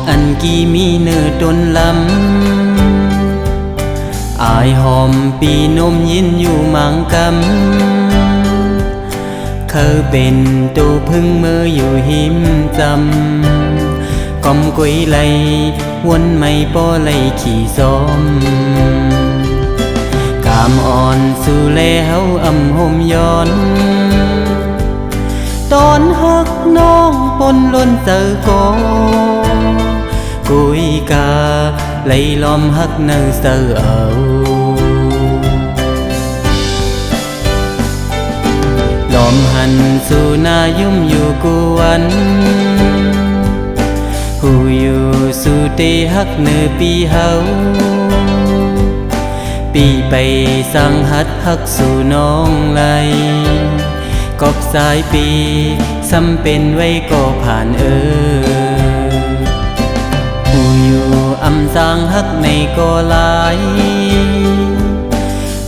อันกี่มีเนื้อตนลำอายหอมปีนมยินอยู่มังกำเคยเป็นตัวพึ่งเมื่ออยู่หิมจำก้มกุยไหลวนไม่ป้อไหลขี่ซ้อมกามอ่อนสู่แลเฮาอำหมย้อนตอนฮักน้องปนล้นเจอกอกุยกาไหลล้อมฮักเนื้อเสือเอาล้อมหันสู่นายุ่มอยู่กวนหูอยู่สู่เตฮักเนื้อปีเฮาปีไปสั่งหัดฮักสู่น้องไหลกอบสายปีซ้ำเป็นไว้ก็ผ่านหูอยู่อำสร้างฮักในก็หลาย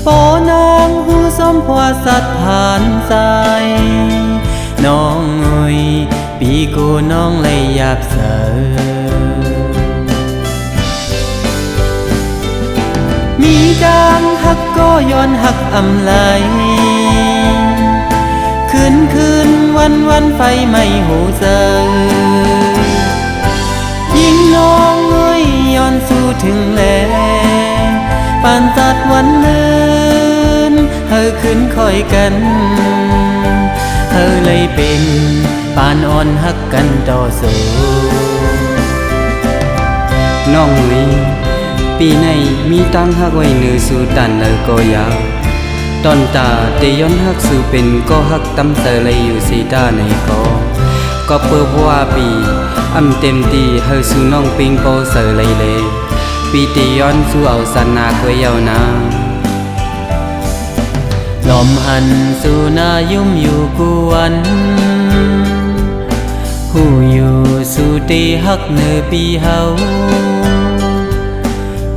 ปอนางหูส้มพวสัตว์ผ่านสายน้องเอ้ยปีกูน้องเลยหยาบเสือมีจางฮักก็ย้อนฮักอำไหลคืนวันไฟไม่หูเสือยิ่งน้องเอ้ยย้อนสู่ถึงแลปานตัดวันเลินเฮอขึ้นคอยกันเฮอเลยเป็นปานอ่อนฮักกันต่อสู้น้องเอ้ยปีในมีตั้งฮักไว้เนื้อสู่ตันเลยก็ยาวตอนตาเตย้อนฮักสู่เป็นก็ฮักตำเตอเลยอยู่สีตาในก็เปิดว่าปีอำเต็มตีเฮอสู่น้องปิงโปเสเลยปีเตย้อนสู่เอาสันนาเคยยาวนาลมหันสู่นายุ่มอยู่กวนหูอยู่สู่ตีฮักเนื้อปีเฮา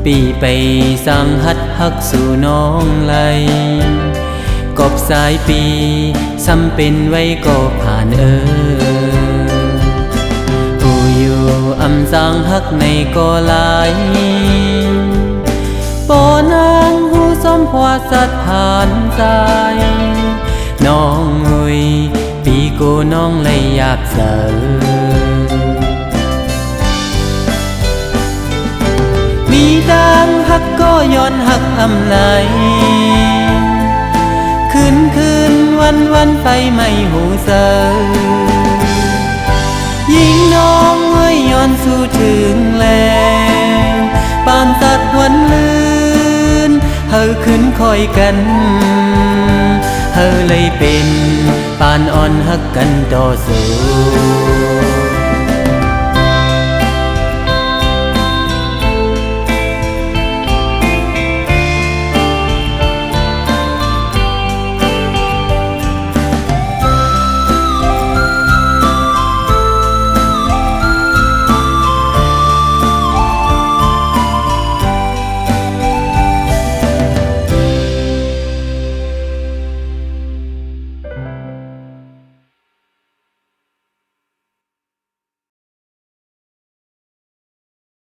ปีไปสั่งหัดฮักสู่น้องไหลกบสายปีซ้ำเป็นไว้ก็ผ่านหูอยู่อำสร้างฮักในก็หลายปอนางหูส้มพวสัตว์ผ่านสายน้องเอ้ยปีกูน้องเลยหยาบเสือมีดังฮักก็ย้อนฮักอำไหลคืนวันไฟไม่หูเสือยิ่งน้องเอ้ยย้อนสู่ถึงแลปานตัดวันลืนเฮอขึ้นคอยกันเฮอเลยเป็นปานอ่อนฮักกันต่อสู้